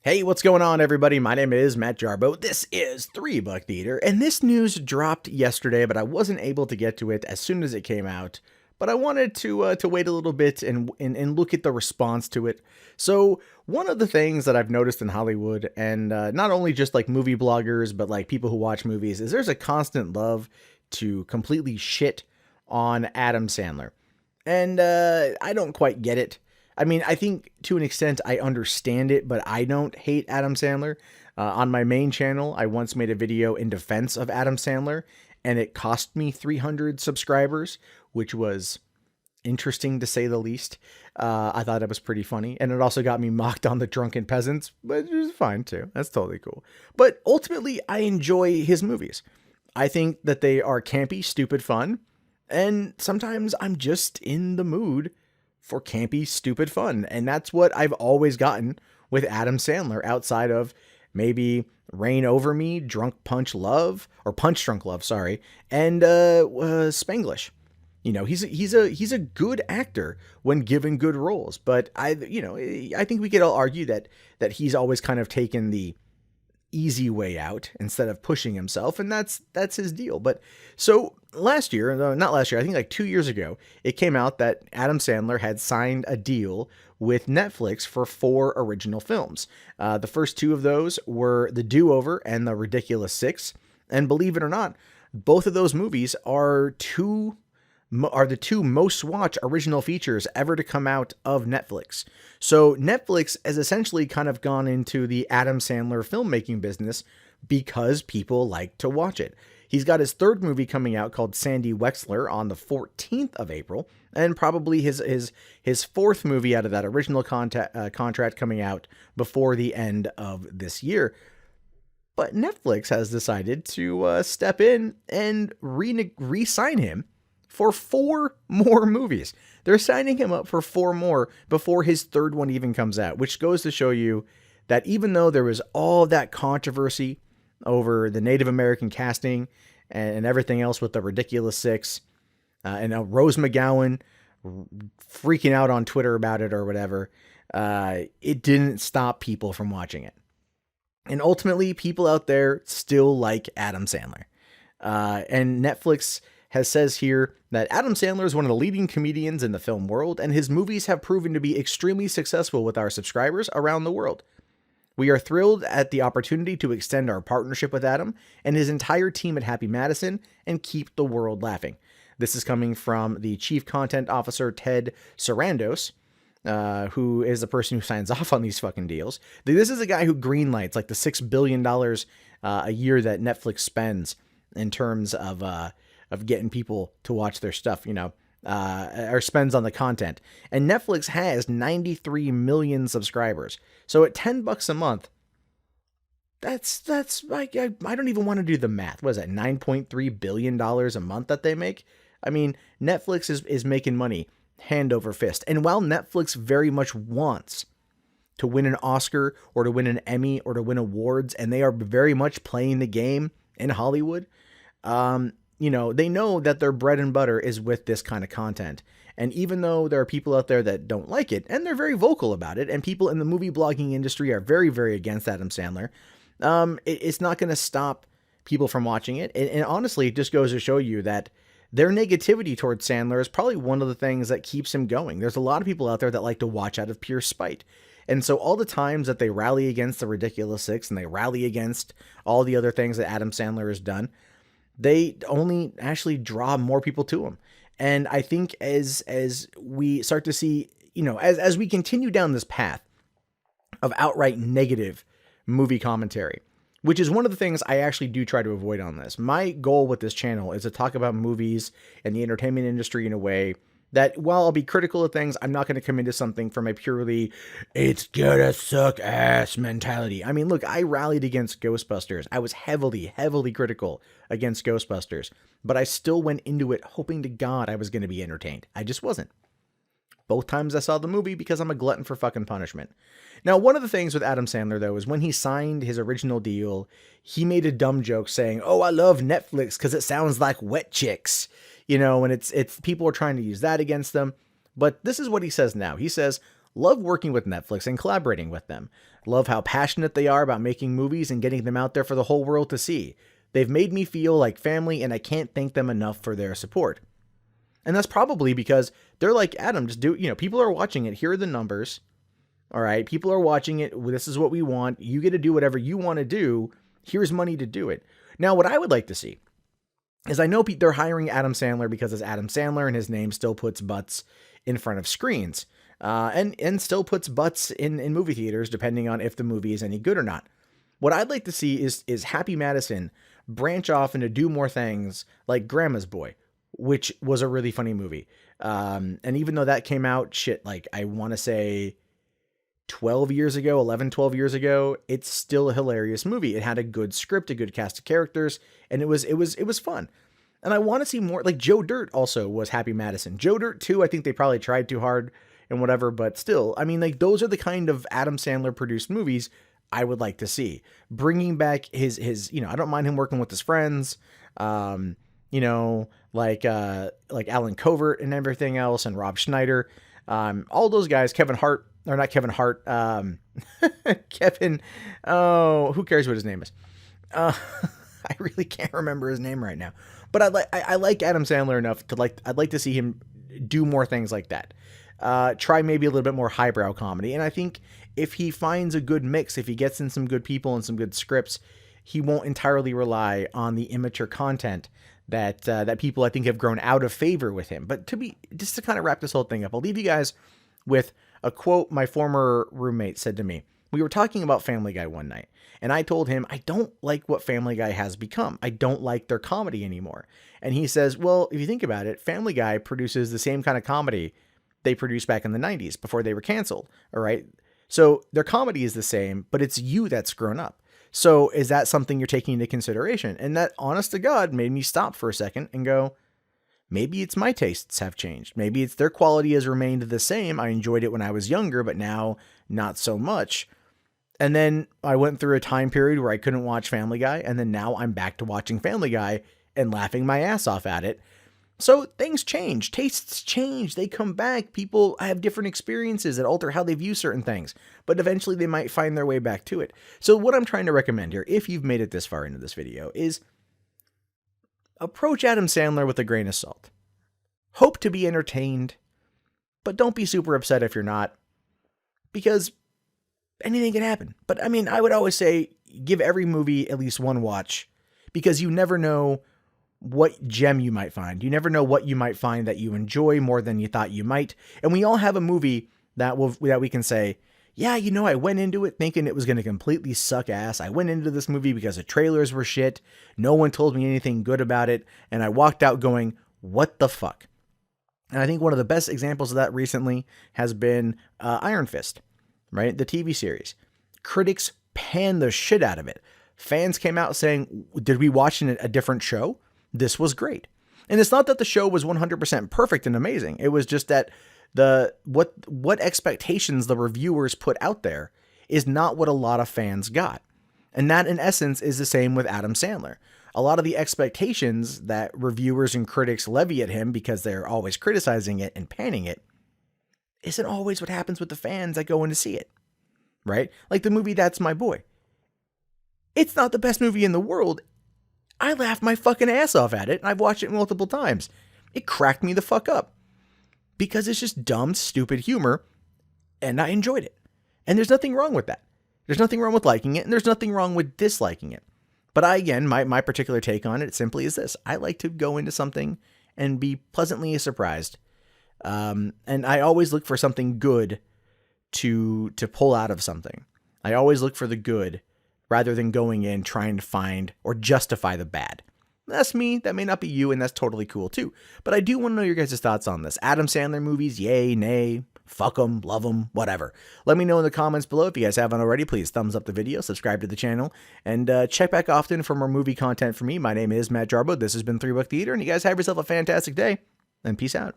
Hey, what's going on, everybody? My name is Matt Jarbo. This is $3 Theater, and this news dropped yesterday, but I wasn't able to get to it as soon as it came out. But I wanted to wait a little bit and look at the response to it. So one of the things that I've noticed in Hollywood, and not only just like movie bloggers, but like people who watch movies, is there's a constant love to completely shit on Adam Sandler, and I don't quite get it. I mean, I think to an extent I understand it, but I don't hate Adam Sandler. On my main channel, I once made a video in defense of Adam Sandler, and it cost me 300 subscribers, which was interesting to say the least. I thought it was pretty funny, and it also got me mocked on the Drunken Peasants, but it was fine too. That's totally cool. But ultimately, I enjoy his movies. I think that they are campy, stupid fun, and sometimes I'm just in the mood for campy, stupid fun. And that's what I've always gotten with Adam Sandler outside of maybe Rain Over Me, Drunk Punch Love, or Punch Drunk Love, sorry, and Spanglish. You know, he's a good actor when given good roles, but I think we could all argue that he's always kind of taken the easy way out instead of pushing himself, and that's his deal. But so last year, not last year, I think like 2 years ago, it came out that Adam Sandler had signed a deal with Netflix for 4 original films. The first 2 of those were The Do-Over and The Ridiculous Six, and believe it or not, both of those movies are the 2 most watched original features ever to come out of Netflix. So Netflix has essentially kind of gone into the Adam Sandler filmmaking business because people like to watch it. He's got his 3rd movie coming out called Sandy Wexler on the 14th of April, and probably his 4th movie out of that original contract coming out before the end of this year. But Netflix has decided to step in and re-sign him for 4 more movies. They're signing him up for 4 more before his 3rd one even comes out, which goes to show you that even though there was all that controversy over the Native American casting and everything else with the Ridiculous Six, and Rose McGowan freaking out on Twitter about it or whatever, it didn't stop people from watching it. And ultimately, people out there still like Adam Sandler. And Netflix says here that Adam Sandler is one of the leading comedians in the film world, and his movies have proven to be extremely successful with our subscribers around the world. We are thrilled at the opportunity to extend our partnership with Adam and his entire team at Happy Madison and keep the world laughing. This is coming from the Chief Content Officer, Ted Sarandos, who is the person who signs off on these fucking deals. This is a guy who greenlights like the $6 billion a year that Netflix spends in terms of getting people to watch their stuff, or spends on the content. And Netflix has 93 million subscribers. So at $10 a month, that's like, I don't even want to do the math. What is that? $9.3 billion a month that they make. I mean, Netflix is making money hand over fist. And while Netflix very much wants to win an Oscar or to win an Emmy or to win awards, and they are very much playing the game in Hollywood, they know that their bread and butter is with this kind of content. And even though there are people out there that don't like it, and they're very vocal about it, and people in the movie blogging industry are very, very against Adam Sandler, it's not going to stop people from watching it. And honestly, it just goes to show you that their negativity towards Sandler is probably one of the things that keeps him going. There's a lot of people out there that like to watch out of pure spite. And so all the times that they rally against the Ridiculous Six and they rally against all the other things that Adam Sandler has done, they only actually draw more people to him. And I think as we start to see, as we continue down this path of outright negative movie commentary, which is one of the things I actually do try to avoid on this. My goal with this channel is to talk about movies and the entertainment industry in a way that while I'll be critical of things, I'm not going to come into something from a purely, it's gonna suck ass mentality. I mean, look, I rallied against Ghostbusters. I was heavily, heavily critical against Ghostbusters, but I still went into it hoping to God I was going to be entertained. I just wasn't. Both times I saw the movie because I'm a glutton for fucking punishment. Now, one of the things with Adam Sandler, though, is when he signed his original deal, he made a dumb joke saying, "Oh, I love Netflix because it sounds like Wet Chicks." And it's people are trying to use that against them. But this is what he says now. He says, Love working with Netflix and collaborating with them. Love how passionate they are about making movies and getting them out there for the whole world to see. They've made me feel like family, and I can't thank them enough for their support. And that's probably because they're like, Adam, just do, people are watching it. Here are the numbers. All right. People are watching it. This is what we want. You get to do whatever you want to do. Here's money to do it. Now, what I would like to see is, I know they're hiring Adam Sandler because it's Adam Sandler and his name still puts butts in front of screens, and still puts butts in movie theaters, depending on if the movie is any good or not. What I'd like to see is Happy Madison branch off and to do more things like Grandma's Boy, which was a really funny movie. And even though that came out, like I want to say 12 years ago, 11, 12 years ago, it's still a hilarious movie. It had a good script, a good cast of characters, and it was fun. And I want to see more. Like Joe Dirt also was Happy Madison. Joe Dirt 2, I think they probably tried too hard and whatever, but still, I mean, like those are the kind of Adam Sandler produced movies I would like to see. Bringing back his I don't mind him working with his friends, like Alan Covert and everything else, and Rob Schneider, all those guys, Kevin Hart, or not Kevin Hart, Kevin, who cares what his name is? I really can't remember his name right now, but I like Adam Sandler enough I'd like to see him do more things like that. Try maybe a little bit more highbrow comedy. And I think if he finds a good mix, if he gets in some good people and some good scripts, he won't entirely rely on the immature content that people I think have grown out of favor with him. But just to kind of wrap this whole thing up, I'll leave you guys with a quote my former roommate said to me. We were talking about Family Guy one night, and I told him, I don't like what Family Guy has become. I don't like their comedy anymore. And he says, well, if you think about it, Family Guy produces the same kind of comedy they produced back in the 90s before they were canceled. All right. So their comedy is the same, but it's you that's grown up. So is that something you're taking into consideration? And that, honest to God, made me stop for a second and go, maybe it's my tastes have changed. Maybe it's their quality has remained the same. I enjoyed it when I was younger, but now not so much. And then I went through a time period where I couldn't watch Family Guy. And then now I'm back to watching Family Guy and laughing my ass off at it. So things change, tastes change, they come back. People have different experiences that alter how they view certain things, but eventually they might find their way back to it. So what I'm trying to recommend here, if you've made it this far into this video, is approach Adam Sandler with a grain of salt. Hope to be entertained, but don't be super upset if you're not, because anything can happen. But I mean, I would always say give every movie at least one watch, because you never know what gem you might find. You never know what you might find that you enjoy more than you thought you might. And we all have a movie that we can say, yeah, I went into it thinking it was going to completely suck ass. I went into this movie because the trailers were shit. No one told me anything good about it. And I walked out going, what the fuck? And I think one of the best examples of that recently has been Iron Fist, right? The TV series. Critics panned the shit out of it. Fans came out saying, did we watch a different show? This was great. And it's not that the show was 100% perfect and amazing. It was just that what expectations the reviewers put out there is not what a lot of fans got. And that, in essence, is the same with Adam Sandler. A lot of the expectations that reviewers and critics levy at him because they're always criticizing it and panning it isn't always what happens with the fans that go in to see it, right? Like the movie That's My Boy. It's not the best movie in the world. I laughed my fucking ass off at it, and I've watched it multiple times. It cracked me the fuck up. Because it's just dumb, stupid humor, and I enjoyed it. And there's nothing wrong with that. There's nothing wrong with liking it, and there's nothing wrong with disliking it. But my particular take on it simply is this. I like to go into something and be pleasantly surprised. And I always look for something good to pull out of something. I always look for the good, rather than going in trying to find or justify the bad. That's me. That may not be you, and that's totally cool too. But I do want to know your guys' thoughts on this. Adam Sandler movies, yay, nay, fuck them, love them, whatever. Let me know in the comments below. If you guys haven't already, please thumbs up the video, subscribe to the channel, and check back often for more movie content from me. My name is Matt Jarbo. This has been 3 Buck Theater, and you guys have yourself a fantastic day, and peace out.